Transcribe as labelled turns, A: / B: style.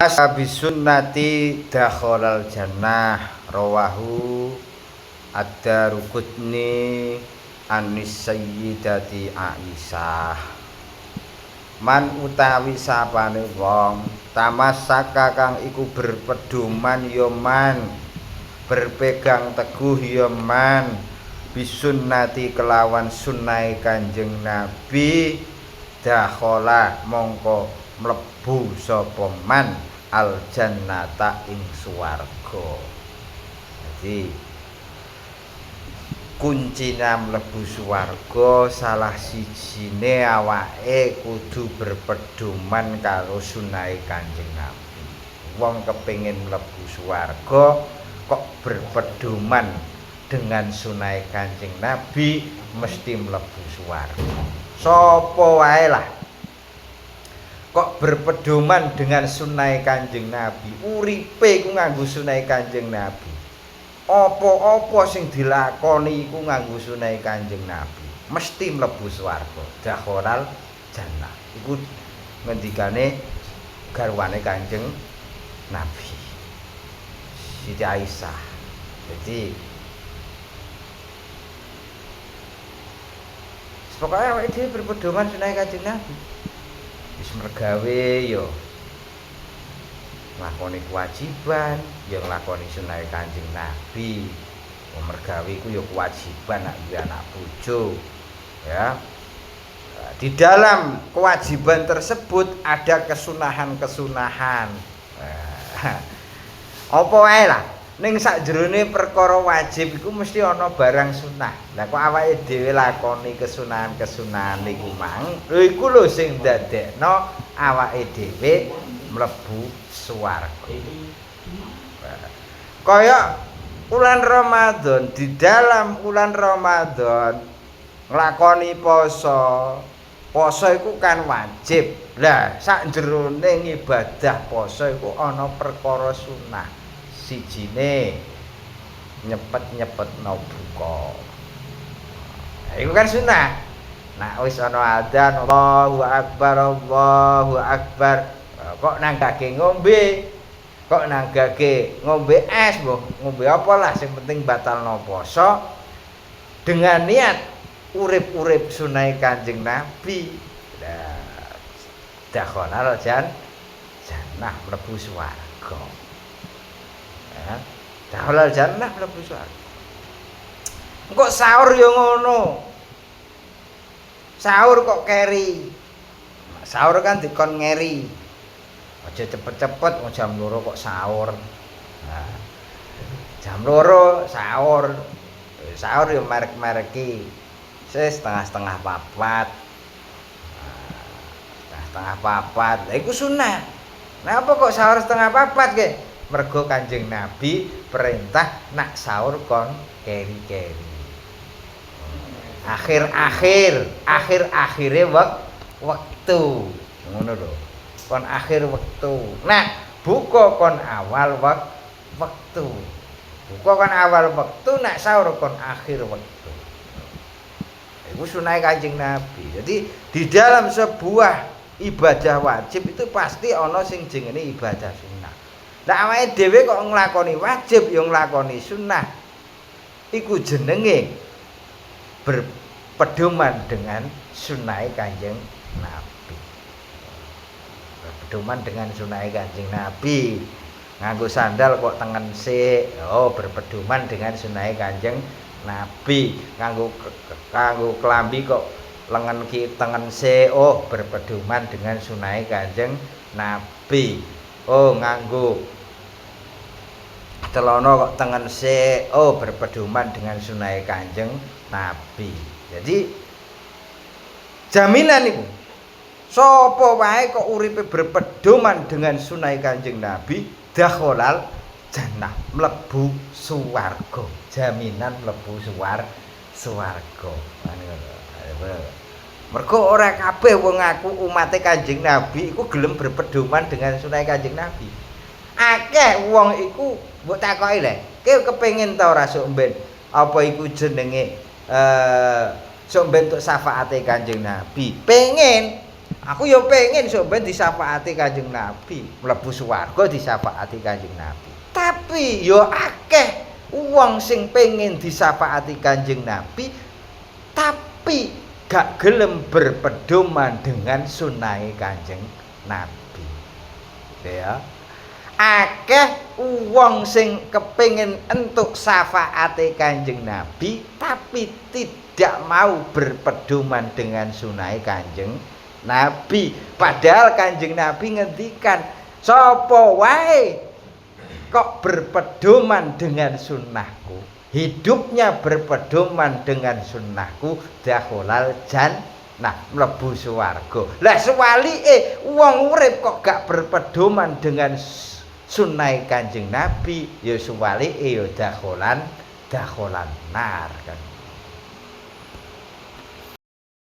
A: Bisunnati dakhalal jannah rawahu ad-Daruqutni anis sayyidati Aisyah. Man utawi sapane wong tamasaka kang iku berpedoman ya man, berpegang teguh ya man bisunnati kelawan sunnahe Kanjeng Nabi, dakhala mongko mlebu sapa man al jannata ing swarga. Jadi kuncine mlebu swarga salah sijine awake kudu berpedoman karo sunahe Kanjeng Nabi. Wong kepengin mlebu swarga kok berpedoman dengan sunahe Kanjeng Nabi mesti mlebu swarga. Sapa wae lah kok berpedoman dengan sunnah Kanjeng Nabi, uripe iku nganggo sunnah Kanjeng Nabi, apa-apa sing dilakoni iku nganggo sunnah Kanjeng Nabi, mesti mlebu swarga. Dakhalal jannah iku ngendikane garwane Kanjeng Nabi Siti Aisyah. Jadi pokoknya awake dhewe berpedoman sunnah Kanjeng Nabi. Wis mergawe yo nglakoni kewajiban, yo nglakoni sunah Kanjeng Nabi. Mergawe iku yo kewajiban nek duwe anak bojo. Ya. Di dalam kewajiban tersebut ada kesunahan-kesunahan. Apa wae lah. Ning sakjerone perkara wajib iku mesti ana barang sunah. Lah kok awake dhewe lakoni kesunahan-kesunahan iku mang, lho iku lho sing ndadekno awake dhewe mlebu swarga. Kaya bulan Ramadan, di dalam bulan Ramadan nglakoni poso. Poso iku kan wajib. Lah sakjerone ibadah poso iku ana perkara sunah. Sijine nyepet-nyepetno buka. Iku kan sunah. Nah wis ana adzan Allahu Akbar Allahu Akbar. Kok nanggake ngombe? Kok nanggake ngombe es, mbah? Ngombe apa lah sing penting batalno poso dengan niat urip-urip sunah Kanjeng Nabi. Dakhalal jannah mlebu swarga. Dakhalal jannah mlebu swarga. Engko sahur ya ngono. Sahur kok keri. Sahur kan dikon ngeri. Aja cepet-cepet jam 2 kok sahur. Nah, jam 2 sahur. Sahur ya merek-mereki. Setengah-setengah papat. Setengah papat. Lah iku sunah. Nah apa kok sahur setengah papat ke? Mergo Kanjeng Nabi perintah nak sahur kon keri-keri. Akhir-akhire wektu. Ngono lho. Kon akhir wektu. Nah, buka kon awal wektu. Buka kon awal wektu, nak sahur kon akhir wektu. Iku sunah Kanjeng Nabi. Jadi di dalam sebuah ibadah wajib itu pasti ana sing jenenge ibadah sunah. Lah awake dhewe kok nglakoni wajib ya nglakoni sunah. Iku jenenge berpedoman dengan sunah Kanjeng Nabi. Berpedoman dengan sunah Kanjeng Nabi. Nganggo sandal kok tengen sik, oh berpedoman dengan sunah Kanjeng Nabi. Nganggo klambi kok lengan ki tengen sik, oh berpedoman dengan sunah Kanjeng Nabi. Oh nganggo celana kok tengen sik, oh berpedoman dengan sunah Kanjeng Nabi. Jadi jaminan iku sapa wae kok uripe berpedoman dengan sunah Kanjeng Nabi, dakhalal jannah mlebu swarga. Jaminan mlebu swarga. Mergo ora kabeh wong ngaku umate Kanjeng Nabi iku gelem berpedoman dengan sunah Kanjeng Nabi. Akeh wong iku mbok takoki lho, kowe kepengin ta ora sok mben apa iku jenenge sok mben tuk syafaate Kanjeng Nabi? Pengen. Aku ya pengen sok ben disyafaati Kanjeng Nabi, mlebu swarga disyafaati Kanjeng Nabi. Tapi ya akeh wong sing pengen disyafaati Kanjeng Nabi tapi gak gelem berpedoman dengan sunnahe Kanjeng Nabi. Ya. Akeh wong sing kepengin entuk syafaate Kanjeng Nabi tapi tidak mau berpedoman dengan sunnahe Kanjeng Nabi. Padahal Kanjeng Nabi ngendikan sapa wae kok berpedoman dengan sunnahku, hidupnya berpedoman dengan sunnahku, dakhalal jannah, mlebu swarga. Lah sewalike wong urip kok gak berpedoman dengan sunnah Kanjeng Nabi, ya sewalike ya dakhalan nar kan.